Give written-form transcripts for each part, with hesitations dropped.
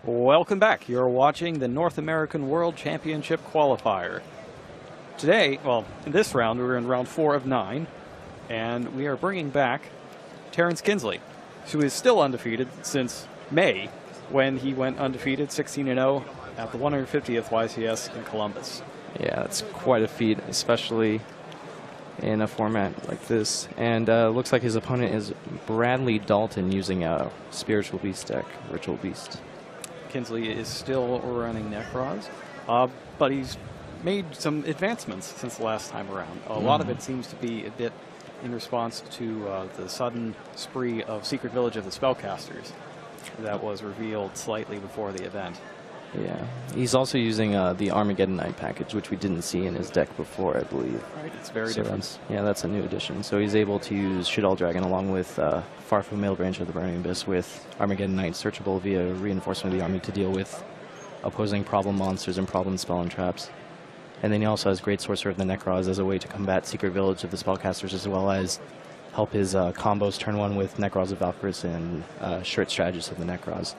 Welcome back. You're watching the North American World Championship Qualifier. Today, well, in this round, we're in round 4 of 9, and we are bringing back Terrence Kinsley, who is still undefeated since May, when he went undefeated 16-0 at the 150th YCS in Columbus. Yeah, that's quite a feat, especially in a format like this. And looks like his opponent is Bradley Dalton using a Spiritual Beast deck, Ritual Beast. Kinsley is still running Nekroz, but he's made some advancements since the last time around. A lot of it seems to be a bit in response to the sudden spree of Secret Village of the Spellcasters that was revealed slightly before the event. Yeah, he's also using the Armageddon Knight package, which we didn't see in his deck before, I believe. Right, it's very different. Yeah, that's a new addition. So he's able to use Shaddoll Dragon along with Farfu Male Branch of the Burning Abyss with Armageddon Knight searchable via reinforcement of the army to deal with opposing problem monsters and problem spell and traps. And then he also has Great Sorcerer of the Nekroz as a way to combat Secret Village of the Spellcasters, as well as help his combos turn 1 with Nekroz of Valkyris and Shirt Strategist of the Nekroz.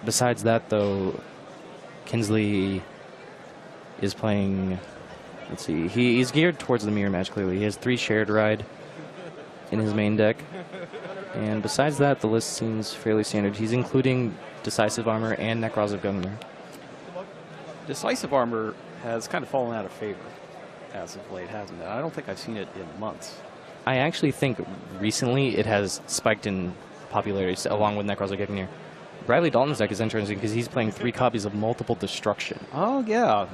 Besides that, though, Kinsley is playing, let's see, he's geared towards the mirror match, clearly. He has 3 Shared Ride in his main deck. And besides that, the list seems fairly standard. He's including Decisive Armor and Nekroz of Gungnir. Decisive Armor has kind of fallen out of favor as of late, hasn't it? I don't think I've seen it in months. I actually think recently it has spiked in popularity along with Nekroz of Gungnir. Bradley Dalton's deck is interesting because he's playing 3 copies of Multiple Destruction. Oh, yeah.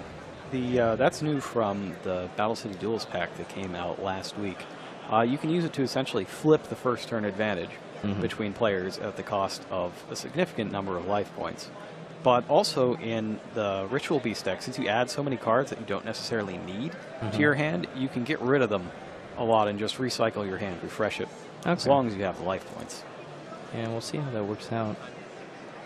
That's new from the Battle City Duels pack that came out last week. You can use it to essentially flip the first turn advantage between players at the cost of a significant number of life points. But also in the Ritual Beast deck, since you add so many cards that you don't necessarily need to your hand, you can get rid of them a lot and just recycle your hand, refresh it, as long as you have the life points. Yeah, we'll see how that works out.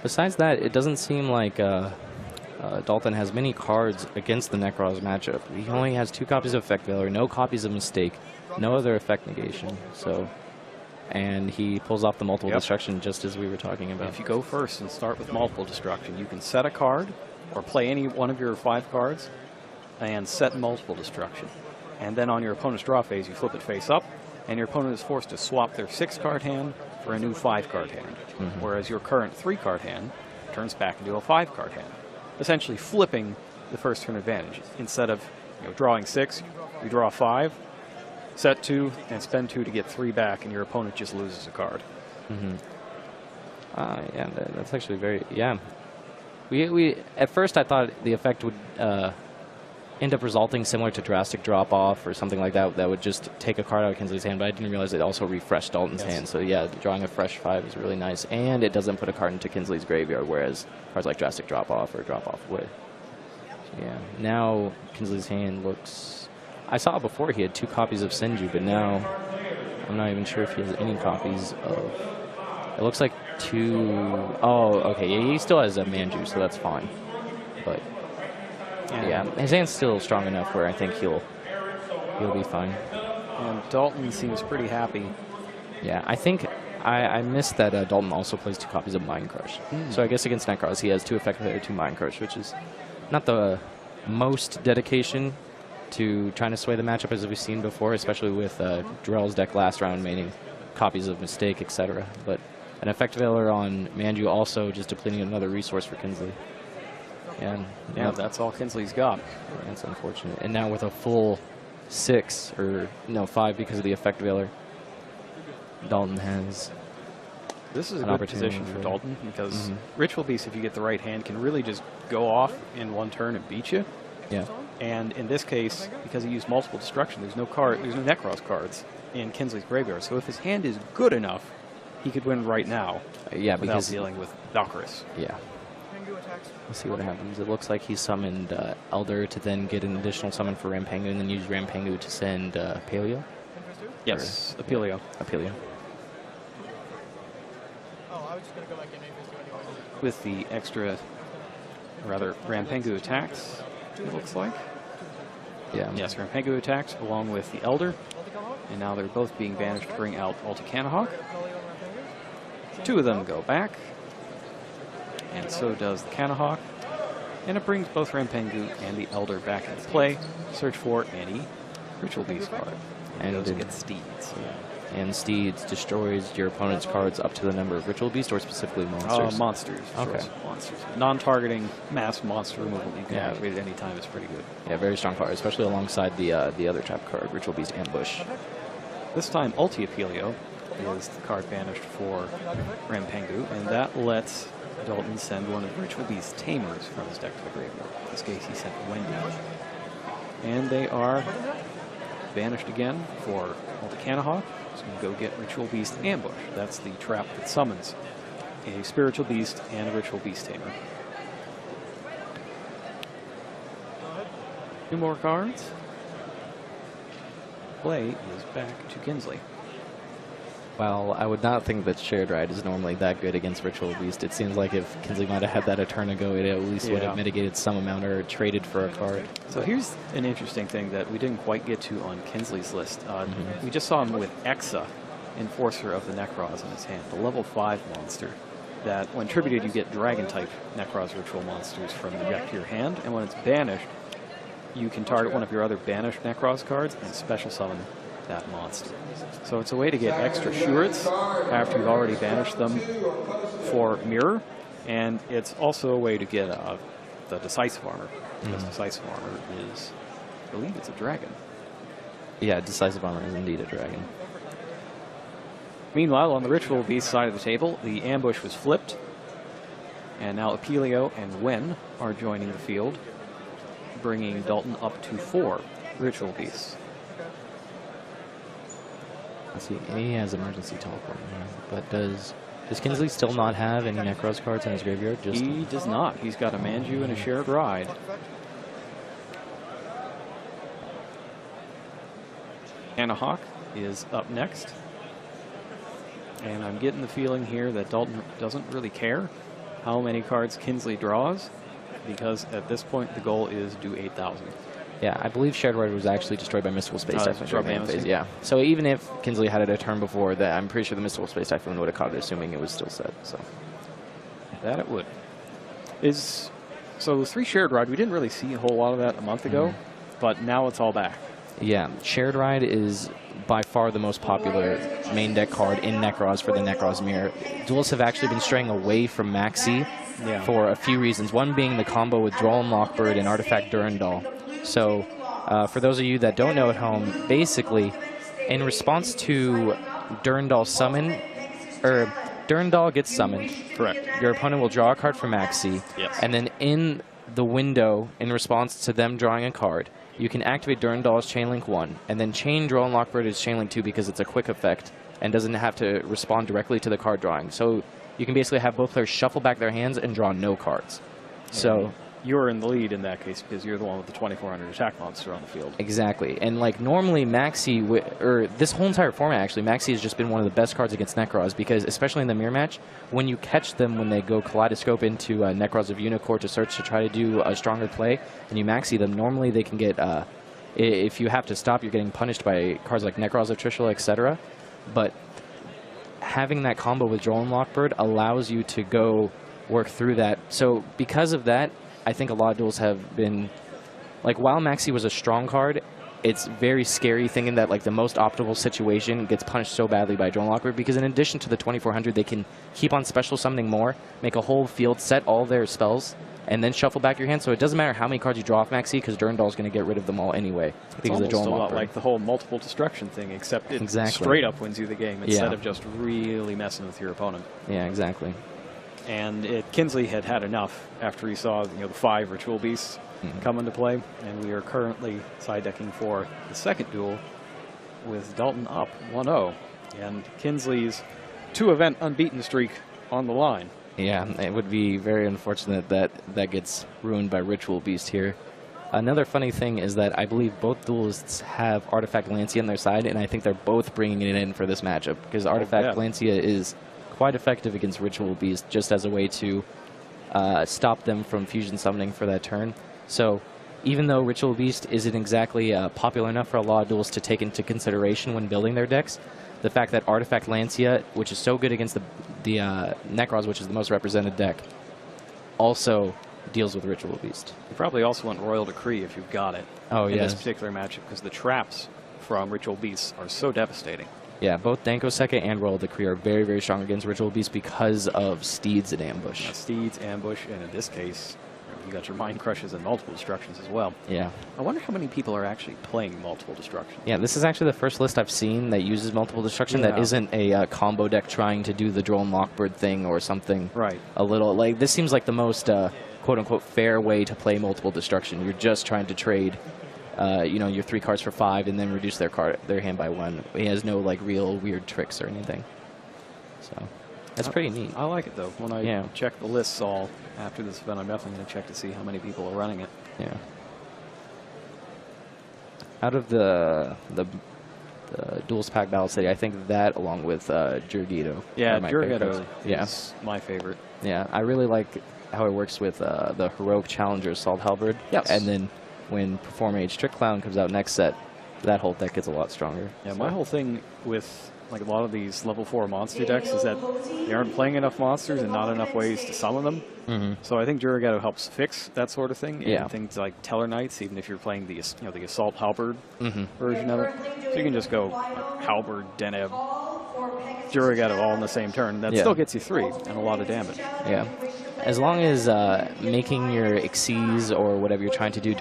Besides that, it doesn't seem like Dalton has many cards against the Nekroz matchup. He only has 2 copies of Effect Veiler, no copies of Mistake, no other Effect Negation. And he pulls off the Multiple Destruction just as we were talking about. If you go first and start with Multiple Destruction, you can set a card or play any one of your 5 cards and set Multiple Destruction. And then on your opponent's draw phase, you flip it face up, and your opponent is forced to swap their 6-card hand for a new 5-card hand, whereas your current 3-card hand turns back into a 5-card hand, essentially flipping the first turn advantage. Instead of drawing 6, you draw 5, set 2, and spend 2 to get 3 back, and your opponent just loses a card. Yeah, that's actually very, We at first I thought the effect would end up resulting similar to Drastic Drop-Off or something like that, that would just take a card out of Kinsley's hand, but I didn't realize it also refreshed Dalton's hand. So yeah, drawing a fresh 5 is really nice, and it doesn't put a card into Kinsley's graveyard, whereas cards like Drastic Drop-Off or Drop-Off would. So yeah, now Kinsley's hand looks... I saw before he had 2 copies of Senju, but now I'm not even sure if he has any copies of... It looks like 2... Oh, okay, yeah, he still has a Manju, so that's fine. But... yeah, his hand's still strong enough where I think he'll be fine. And Dalton seems pretty happy. Yeah, I think I missed that Dalton also plays 2 copies of Mind Crush. So I guess against Nekroz he has 2 Effect Veiler, 2 Mind Crush, which is not the most dedication to trying to sway the matchup as we've seen before, especially with Drell's deck last round making copies of Mistake, etc. But an Effect Veiler on Manju also just depleting another resource for Kinsley. And yeah, that's all Kinsley's got. That's unfortunate. And now with a full 6, or no, 5 because of the Effect Veiler, Dalton has... This is a good position for Dalton, because Ritual Beast, if you get the right hand, can really just go off in 1 turn and beat you. Yeah. And in this case, because he used Multiple Destruction, there's no Nekroz cards in Kinsley's graveyard. So if his hand is good enough, he could win right now. Yeah, without because dealing with Valkyris. Yeah. Let's see what happens. It looks like he summoned Elder to then get an additional summon for Rampengu, and then use Rampengu to send Paleo? Yes, Apelio. Apelio. With the extra, rather, Rampengu attacks, it looks like. Yeah. Yes, Rampengu attacks along with the Elder, and now they're both being banished to bring out Altacanahawk. 2 of them go back. and so does the Kanahawk. And it brings both Rampengu and the Elder back into play. Search for any Ritual Beast card. And those get Steeds. And Steeds destroys your opponent's cards up to the number of Ritual Beast, or specifically monsters? Monsters. Okay. Monsters. Non-targeting mass monster removal you can activate at any time is pretty good. Yeah, very strong card, especially alongside the other trap card, Ritual Beast Ambush. This time, Ulti Apelio is the card banished for Rampengu, and that lets Dalton send one of Ritual Beast's Tamers from his deck to the graveyard. In this case, he sent Wendy. And they are banished again for Kanahawk. So we go get Ritual Beast Ambush. That's the trap that summons a Spiritual Beast and a Ritual Beast Tamer. 2 more cards. Play is back to Kinsley. Well, I would not think that Shared Ride is normally that good against Ritual Beast. It seems like if Kinsley might have had that a turn ago, it at least would have mitigated some amount or traded for a card. So here's an interesting thing that we didn't quite get to on Kinsley's list. We just saw him with Exa, Enforcer of the Nekroz in his hand, the level 5 monster that when tributed you get Dragon-type Nekroz ritual monsters from the deck to your hand, and when it's banished, you can target one of your other banished Nekroz cards and special summon that monster. So it's a way to get extra Shuarts after you've already banished them for Mirror, and it's also a way to get the Decisive Armor, because Decisive Armor is, I believe it's a dragon. Yeah, Decisive Armor is indeed a dragon. Meanwhile, on the Ritual Beast side of the table, the ambush was flipped, and now Apelio and Wen are joining the field, bringing Dalton up to 4 Ritual Beasts. Let's see, he has emergency teleport now, but does Kinsley still not have any Nekroz cards in his graveyard? He does not. He's got a Manju and a Shared Ride. Kanahawk is up next. And I'm getting the feeling here that Dalton doesn't really care how many cards Kinsley draws, because at this point the goal is do 8,000. Yeah, I believe Shared Ride was actually destroyed by Mystical Space Typhoon. Yeah. So even if Kinsley had it a turn before that, I'm pretty sure the Mystical Space Typhoon would have caught it, assuming it was still set. So that it would. So 3 Shared Ride, we didn't really see a whole lot of that a month ago, but now it's all back. Yeah, Shared Ride is by far the most popular main deck card in Nekroz for the Nekroz Mirror. Duelists have actually been straying away from Maxi for a few reasons. One being the combo with Droll and Lockbird and Artifact Durandal. So for those of you that don't know at home, basically, in response to Durandal summon, or Durandal gets summoned. Correct. Your opponent will draw a card from Maxi. Yes. And then in the window, in response to them drawing a card, you can activate Durandal's Chainlink 1, and then chain Droll and Lockbird as Chainlink 2 because it's a quick effect and doesn't have to respond directly to the card drawing. So you can basically have both players shuffle back their hands and draw no cards. So you're in the lead in that case because you're the one with the 2,400 attack monster on the field. Exactly. And like normally Maxi, or this whole entire format actually, Maxi has just been one of the best cards against Nekroz because especially in the mirror match, when you catch them when they go Kaleidoscope into Nekroz of Unicore to search to try to do a stronger play, and you Maxi them, normally they can get, if you have to stop, you're getting punished by cards like Nekroz of Trishula, etc. But having that combo with Droll and Lockbird allows you to go work through that. So because of that, I think a lot of duels have been, like, while Maxi was a strong card, it's very scary thinking that, like, the most optimal situation gets punished so badly by Droll and Lockbird, because in addition to the 2,400, they can keep on special summoning more, make a whole field, set all their spells, and then shuffle back your hand. So it doesn't matter how many cards you draw off Maxi, because Durandal's going to get rid of them all anyway. It's almost a lot like the whole multiple destruction thing, except it straight up wins you the game instead of just really messing with your opponent. Yeah, exactly. And Kinsley had enough after he saw the 5 Ritual Beasts come into play, and we are currently side decking for the second duel with Dalton up 1-0 and Kinsley's 2-event unbeaten streak on the line. Yeah, it would be very unfortunate that that gets ruined by Ritual Beast here. Another funny thing is that I believe both duelists have Artifact Lancia on their side, and I think they're both bringing it in for this matchup because Artifact Lancia is quite effective against Ritual Beast just as a way to stop them from fusion summoning for that turn. So even though Ritual Beast isn't exactly popular enough for a lot of duels to take into consideration when building their decks, the fact that Artifact Lancia, which is so good against the Nekroz, which is the most represented deck, also deals with Ritual Beast. You probably also want Royal Decree if you've got it. Oh, in yes. this particular matchup, because the traps from Ritual Beasts are so devastating. Yeah, both Danko Seka and Royal Decree are very, very strong against Ritual Beast because of Steeds and Ambush. Steeds, Ambush, and in this case, you got your Mind Crushes and multiple destructions as well. Yeah. I wonder how many people are actually playing multiple destruction. Yeah, this is actually the first list I've seen that uses multiple destruction that isn't a combo deck trying to do the Drone Lockbird thing or something. Right. A little, like, this seems like the most quote-unquote fair way to play multiple destruction. You're just trying to trade you know, your 3 cards for 5 and then reduce their hand by 1. He has no like real weird tricks or anything. So that's pretty neat. I like it though. When I check the lists all after this event, I'm definitely going to check to see how many people are running it. Yeah. Out of the Duels Pack Battle City, I think that along with Jurgito. Yeah, Jurgito is my favorite. Yeah, I really like how it works with the Heroic Challenger Assault Halberd. Yes. And then when Perform Age Trick Clown comes out next set, that whole deck gets a lot stronger. Yeah, my whole thing with like a lot of these level 4 monster decks is that they aren't playing enough monsters and not enough ways to summon them. So I think Jurgito helps fix that sort of thing. Yeah. And things like Teller Knights, even if you're playing the the Assault Halberd version of it. So you can just go Halberd, Deneb, Jurgito all in the same turn. That still gets you 3 and a lot of damage. Yeah. As long as making your Xyz or whatever you're trying to do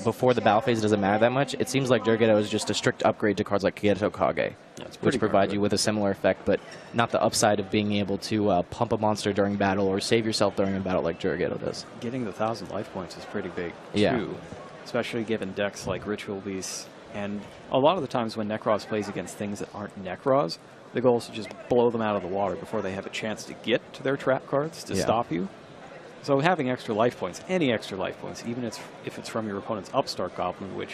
before the battle phase doesn't matter that much, it seems like Jurgito is just a strict upgrade to cards like Kageto Kage, which provide you with a similar effect, but not the upside of being able to pump a monster during battle or save yourself during a battle like Jurgito does. Getting the 1,000 life points is pretty big, Yeah. too, especially given decks like Ritual Beasts. And a lot of the times when Nekroz plays against things that aren't Nekroz, the goal is to just blow them out of the water before they have a chance to get to their trap cards to stop you. So having extra life points, any extra life points, even if it's from your opponent's Upstart Goblin, which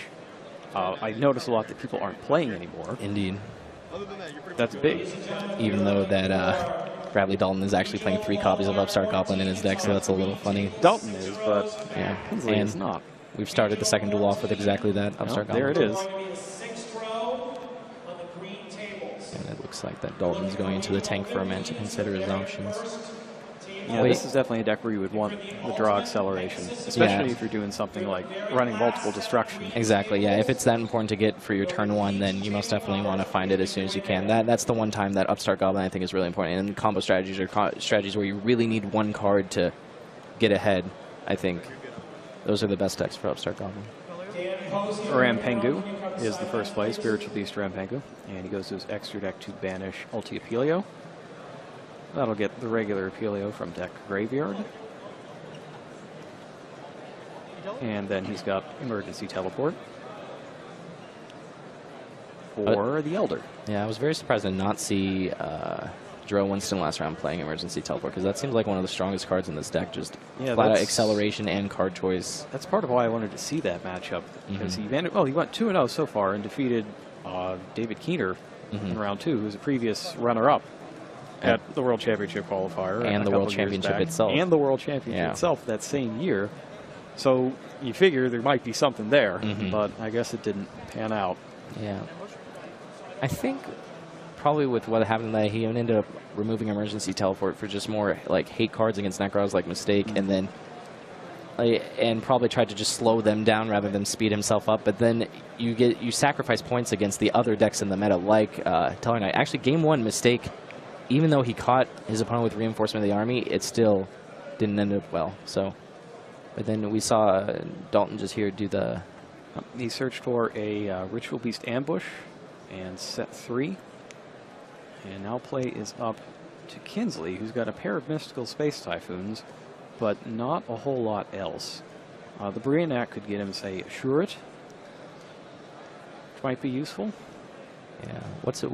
I notice a lot that people aren't playing anymore. Indeed. That's big. Even though that Bradley Dalton is actually playing 3 copies of Upstart Goblin in his deck, so that's a little funny. Dalton is, but Kinsley is not. We've started the second duel off with exactly that, Upstart Goblin. There it is. And it looks like that Dalton's going into the Tank Ferment to consider his options. Yeah, this is definitely a deck where you would want the draw acceleration, especially if you're doing something like running multiple destruction. Exactly, yeah. If it's that important to get for your turn 1, then you most definitely want to find it as soon as you can. That's the one time that Upstart Goblin I think is really important. And combo strategies are strategies where you really need one card to get ahead, I think. Those are the best decks for Upstart Goblin. Rampengu is the first play, Spiritual Beast Rampengu. And he goes to his extra deck to banish Ulti Apelio. That'll get the regular Apelio from deck Graveyard. And then he's got Emergency Teleport for the Elder. Yeah, I was very surprised to not see Dro Winston last round playing Emergency Teleport, because that seems like one of the strongest cards in this deck, just flat out acceleration and card choice. That's part of why I wanted to see that matchup, because he went 2-0 so far and defeated David Keener in round 2, who's a previous runner-up at the World Championship qualifier. And the World Championship itself. And the World Championship itself that same year. So you figure there might be something there, but I guess it didn't pan out. Yeah. I think probably with what happened that he ended up removing Emergency Teleport for just more like hate cards against Nekroz like Mistake, and then and probably tried to just slow them down rather than speed himself up. But then you sacrifice points against the other decks in the meta like Teller Knight. Actually, game 1 Mistake, even though he caught his opponent with Reinforcement of the Army, it still didn't end up well. So, but then we saw Dalton just here do the... He searched for a Ritual Beast Ambush and set 3. And now play is up to Kinsley, who's got a pair of Mystical Space Typhoons, but not a whole lot else. The Brianak could get him, say, Assure It, which might be useful. Yeah. What's it?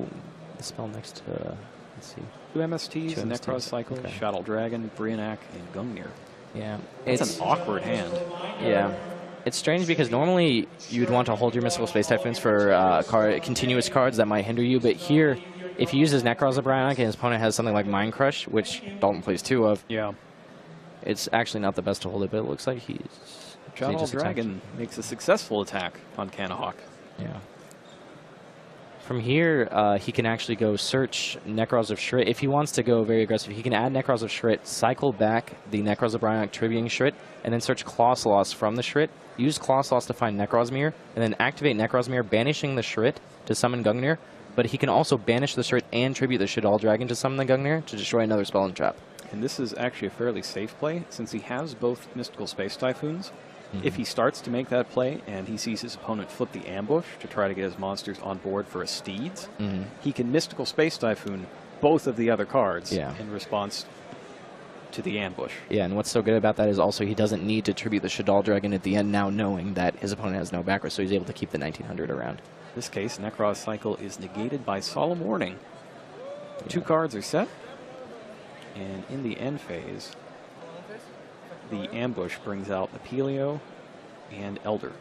The spell next to... Let's see. 2 MSTs, Nekroz Cycle, Shadow Dragon, Brianak, and Gungnir. Yeah. It's an awkward hand. Yeah. It's strange because normally you'd want to hold your Mystical Space Typhoons for continuous cards that might hinder you, but here, if he uses Nekroz or Brianak and his opponent has something like Mind Crush, which Dalton plays 2 of, it's actually not the best to hold it, but it looks like he's... Shadow Dragon makes a successful attack on Kanahawk. Yeah. From here, he can actually go search Nekroz of Shrit. If he wants to go very aggressive, he can add Nekroz of Shrit, cycle back the Nekroz of Bionic Tributing Shrit, and then search Clawsloss from the Shrit. Use Clawsloss to find Nekroz Mirror, and then activate Nekroz Mirror, banishing the Shrit to summon Gungnir. But he can also banish the Shrit and tribute the Shaddoll Dragon to summon the Gungnir to destroy another spell and trap. And this is actually a fairly safe play, since he has both Mystical Space Typhoons. If he starts to make that play and he sees his opponent flip the ambush to try to get his monsters on board for a Steeds, he can Mystical Space Typhoon both of the other cards in response to the ambush. Yeah, and what's so good about that is also he doesn't need to tribute the Shaddoll Dragon at the end, now knowing that his opponent has no backer, so he's able to keep the 1900 around. In this case, Nekroz cycle is negated by Solemn Warning. 2 cards are set, and in the end phase, the ambush brings out Apelio and Elder.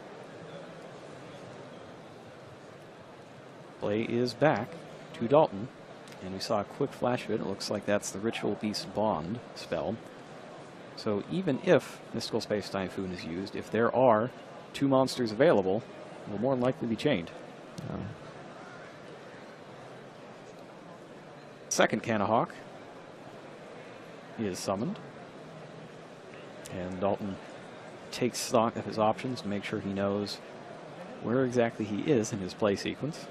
Play is back to Dalton, and we saw a quick flash of it. It looks like that's the Ritual Beast Bond spell. So even if Mystical Space Typhoon is used, if there are 2 monsters available, it will more than likely be chained. Second Canahawk is summoned. And Dalton takes stock of his options to make sure he knows where exactly he is in his play sequence.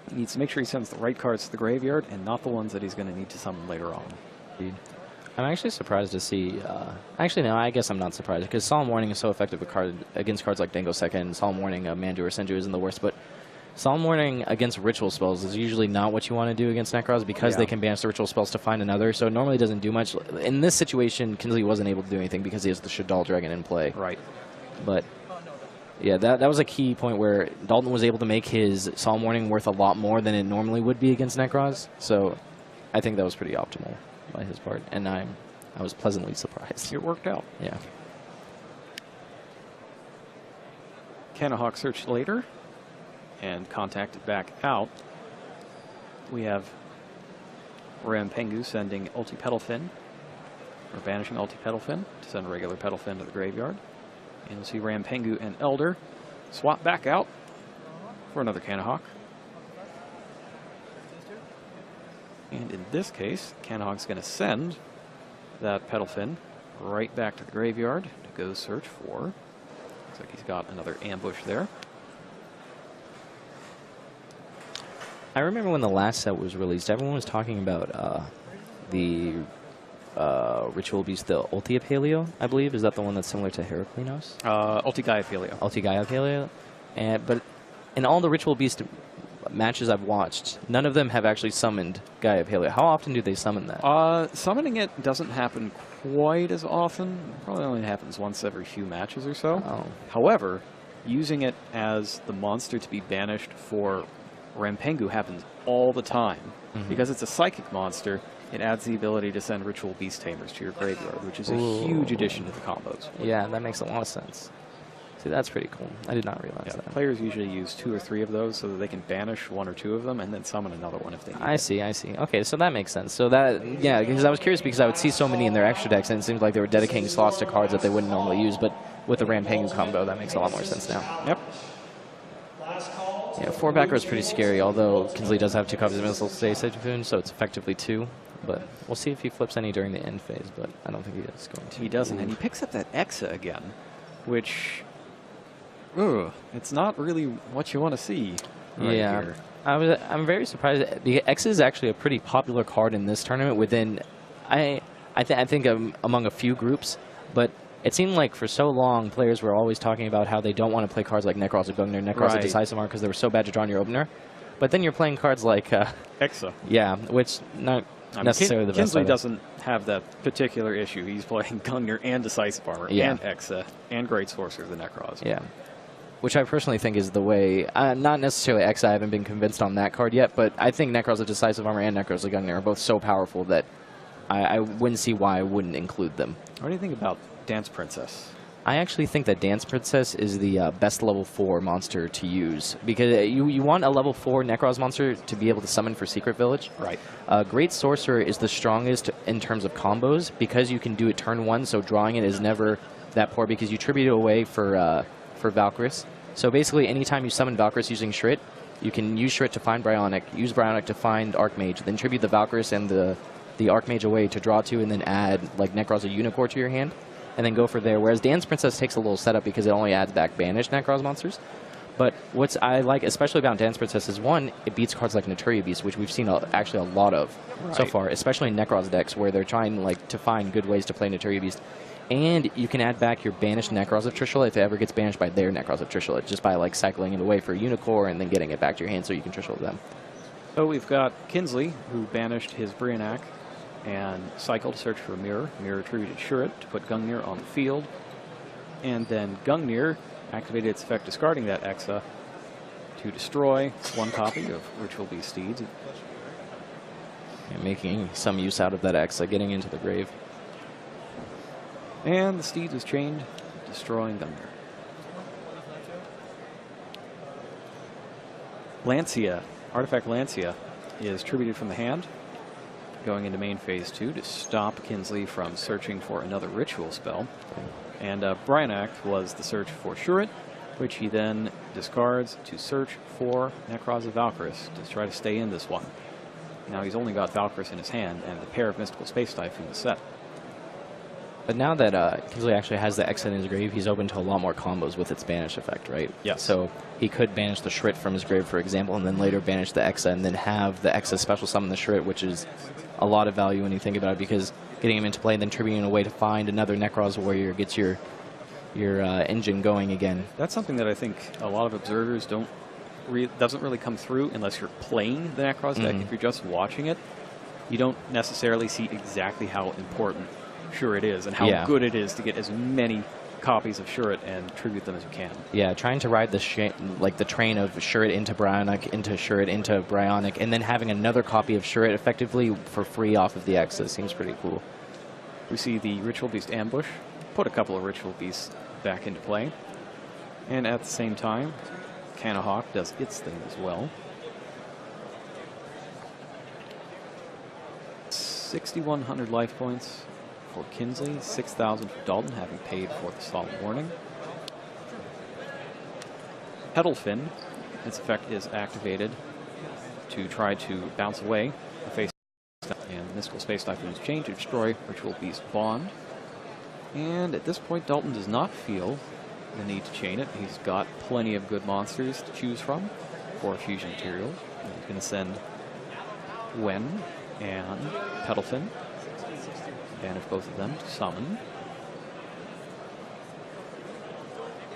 He needs to make sure he sends the right cards to the graveyard and not the ones that he's going to need to summon later on. I'm actually surprised to see... actually, no, I guess I'm not surprised, because Solemn Warning is so effective against cards like Dango Second. Solemn Warning, Mandu or Senju isn't the worst, but Solemn Warning against ritual spells is usually not what you want to do against Nekroz, because they can banish the ritual spells to find another, so it normally doesn't do much. In this situation, Kinsley wasn't able to do anything because he has the Shaddoll Dragon in play. Right. But, yeah, that was a key point where Dalton was able to make his Solemn Warning worth a lot more than it normally would be against Nekroz, so I think that was pretty optimal by his part, and I was pleasantly surprised. It worked out. Yeah. Canahawk searched later and contacted back out. We have Rampengu sending Ulti Petalfin, or banishing Ulti Petalfin to send a regular Petalfin to the graveyard. And you'll see Rampengu and Elder swap back out for another Canahawk. And in this case, Canahawk's going to send that Petalfin right back to the graveyard to go search for. Looks like he's got another ambush there. I remember when the last set was released, everyone was talking about the Ritual Beast, the Ulti Apelio, I believe. Is that the one that's similar to Heraclinos? Ulti Gaia Apelio. Ulti Gaia Apelio. But in all the Ritual Beast matches I've watched, none of them have actually summoned Gaia Apelio. How often do they summon that? Summoning it doesn't happen quite as often. Probably only happens once every few matches or so. Oh. However, using it as the monster to be banished for Rampengu happens all the time. Because it's a psychic monster, it adds the ability to send Ritual Beast Tamers to your graveyard, which is a huge addition to the combos. Yeah, that makes a lot of sense. See, that's pretty cool. I did not realize that. Players usually use 2 or 3 of those so that they can banish 1 or 2 of them and then summon another one if they need I see. Okay, so that makes sense. So that, yeah, because I was curious because I would see so many in their extra decks and it seems like they were dedicating slots to cards that they wouldn't normally use, but with the Rampengu combo, that makes a lot more sense now. Yep. Yeah, 4-backer is pretty scary, although Kinsley does have 2 copies of Mystical Space Typhoon, so it's effectively 2. But we'll see if he flips any during the end phase, but I don't think he is going to. He doesn't, and he picks up that Exa again, which, it's not really what you want to see right here. I'm very surprised. The Exa is actually a pretty popular card in this tournament within, I think among a few groups, but it seemed like for so long players were always talking about how they don't want to play cards like Nekroz or Gungnir, Nekroz or Decisive Arm because they were so bad to draw in your opener. But then you're playing cards like Exa. Yeah, which not necessarily the best. Kinsley doesn't have that particular issue. He's playing Gungnir and Decisive Armor and Exa and Great Sorcerer of the Nekroz. Yeah. Which I personally think is the way, not necessarily Exa, I haven't been convinced on that card yet, but I think Nekroz of Decisive Armor and Nekroz of Gungnir are both so powerful that I wouldn't see why I wouldn't include them. What do you think about Dance Princess? I actually think that Dance Princess is the best level 4 monster to use, because you want a level 4 Nekroz monster to be able to summon for Secret Village. Right. Great Sorcerer is the strongest in terms of combos, because you can do it turn 1, so drawing it is never that poor, because you tribute it away for Valkyris. So basically, anytime you summon Valkyris using Shrit, you can use Shrit to find Bryonic, use Bryonic to find Archmage, then tribute the Valkyris and the Archmage away to draw 2, and then add like Nekroz or Unicorn to your hand, and then go for there. Whereas Dance Princess takes a little setup because it only adds back banished Nekroz monsters. But what I like especially about Dance Princess is, one, it beats cards like Naturia Beast, which we've seen actually a lot of so far, especially in Nekroz decks where they're trying like to find good ways to play Naturia Beast. And you can add back your banished Nekroz of Trishula if it ever gets banished by their Nekroz of Trishula, just by like cycling it away for Unicorn and then getting it back to your hand so you can Trishula them. So we've got Kinsley, who banished his Brionac and cycled to search for a mirror. Mirror attributed Shurit to put Gungnir on the field. And then Gungnir activated its effect, discarding that Exa to destroy 1 copy of Ritual Beast Steeds. Yeah, making some use out of that Exa, getting into the grave. And the Steeds is chained, destroying Gungnir. Lancia, Artifact Lancia, is tributed from the hand, going into main phase 2 to stop Kinsley from searching for another ritual spell. And Brionac was the search for Shurit, which he then discards to search for Nekroz of Valkyris to try to stay in this one. Now he's only got Valkyris in his hand, and the pair of Mystical Space Typhoon is set. But now that Kinsley actually has the Exa in his grave, he's open to a lot more combos with its banish effect, right? Yes. So he could banish the Shrit from his grave, for example, and then later banish the Exa, and then have the Exa special summon the Shrit, which is a lot of value when you think about it, because getting him into play and then tributing away to find another Nekroz warrior gets your engine going again. That's something that I think a lot of observers doesn't really come through unless you're playing the Nekroz deck. If you're just watching it, you don't necessarily see exactly how important Shurit is and how good it is to get as many copies of Shurit and tribute them as you can. Yeah, trying to ride the train of Shurit into Bryonic, into Shurit, into Bryonic, and then having another copy of Shurit effectively for free off of the Exa seems pretty cool. We see the Ritual Beast Ambush, put a couple of Ritual Beasts back into play, and at the same time, Canahawk does its thing as well. 6,100 life points for Kinsley, 6,000 for Dalton, having paid for the Solemn Warning. Petalfin, its effect is activated to try to bounce away the face, and Mystical Space Typhoon is chained to destroy Ritual Beast Bond. And at this point, Dalton does not feel the need to chain it. He's got plenty of good monsters to choose from for fusion materials. And he's going to send Wen and Petalfin. Banish both of them to summon.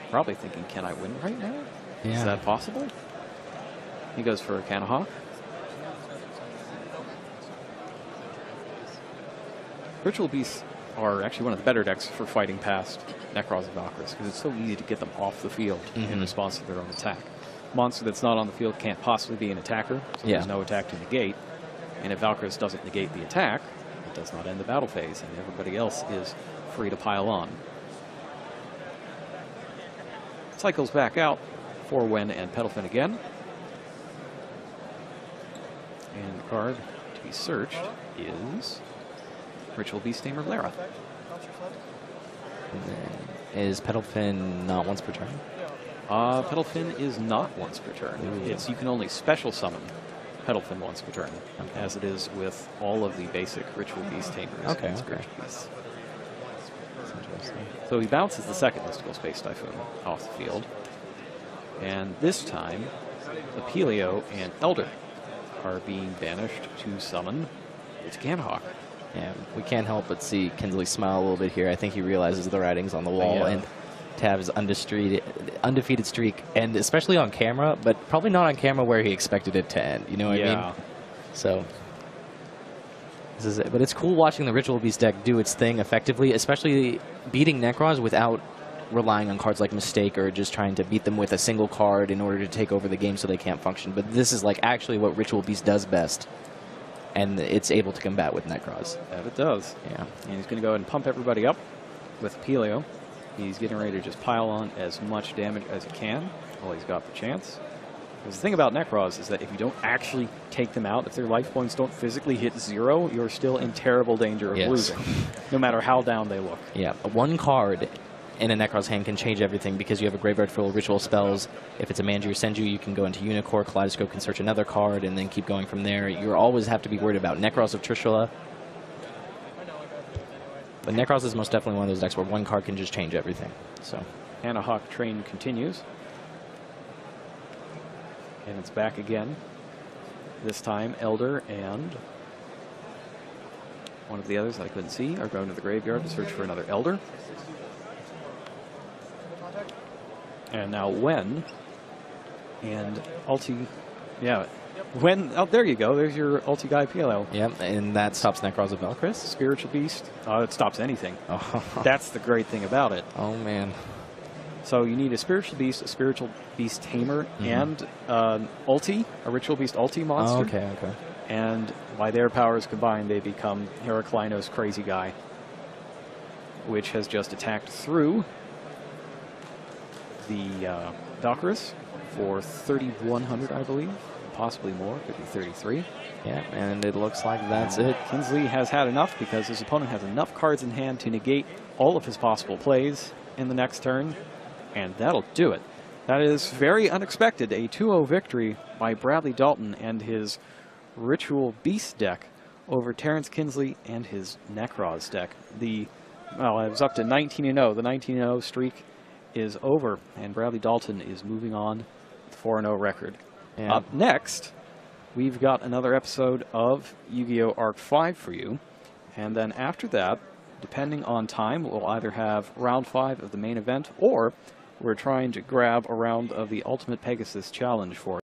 Probably thinking, can I win right now? Yeah. Is that possible? He goes for a Canahawk. Ritual Beasts are actually one of the better decks for fighting past Nekroz and Valkyris, because it's so easy to get them off the field in response to their own attack. Monster that's not on the field can't possibly be an attacker, so there's no attack to negate. And if Valkyris doesn't negate the attack, it does not end the battle phase, and everybody else is free to pile on. Cycles back out for Wen and Petalfin again. And the card to be searched is Ritual Beast Tamer Lara. Is Petalfin not once per turn? Petalfin is not once per turn. It's, you can only special summon Petalfin once per turn, as it is with all of the basic Ritual Beast Tamers. Okay. Beasts. So he bounces the second Mystical Space Typhoon off the field. And this time, Apelio and Elder are being banished to summon its Canahawk. Yeah, we can't help but see Kinsley smile a little bit here. I think he realizes the writing's on the wall, and to have his undefeated streak, and especially on camera, but probably not on camera where he expected it to end. You know what I mean? So this is it. But it's cool watching the Ritual Beast deck do its thing effectively, especially beating Nekroz without relying on cards like Mistake or just trying to beat them with a single card in order to take over the game so they can't function. But this is like actually what Ritual Beast does best, and it's able to combat with Nekroz. That it does. Yeah. And he's going to go ahead and pump everybody up with Apelio. He's getting ready to just pile on as much damage as he can while he's got the chance. Because the thing about Nekroz is that if you don't actually take them out, if their life points don't physically hit 0, you're still in terrible danger of losing, no matter how down they look. Yeah, one card in a Nekroz hand can change everything because you have a graveyard full of ritual spells. If it's a Manju or Senju, you can go into Unicore, Kaleidoscope can search another card, and then keep going from there. You always have to be worried about Nekroz of Trishula. But Nekroz is most definitely one of those decks where one card can just change everything. So Anahawk train continues. And it's back again. This time, Elder and one of the others that I couldn't see are going to the graveyard to search for another Elder. And now Wen and Ulti, yeah, Wen, oh, there you go. There's your Ulti Guy PLO. yep, and that stops Nekroz of Valkyris. Spiritual Beast, it stops anything. Oh. That's the great thing about it. Oh, man. So you need a Spiritual Beast Tamer, and Ulti, a Ritual Beast Ulti monster. Oh, okay, okay. And by their powers combined, they become Heraclino's Crazy Guy, which has just attacked through the Valkyris for 3,100, I believe. Possibly more, could be 33. Yeah, and it looks like that's it. Kinsley has had enough because his opponent has enough cards in hand to negate all of his possible plays in the next turn, and that'll do it. That is very unexpected, a 2-0 victory by Bradley Dalton and his Ritual Beast deck over Terrence Kinsley and his Nekroz deck. Well, it was up to 19-0. The 19-0 streak is over, and Bradley Dalton is moving on with 4-0 record. Yeah. Up next, we've got another episode of Yu-Gi-Oh! Arc 5 for you. And then after that, depending on time, we'll either have round 5 of the main event, or we're trying to grab a round of the Ultimate Pegasus Challenge for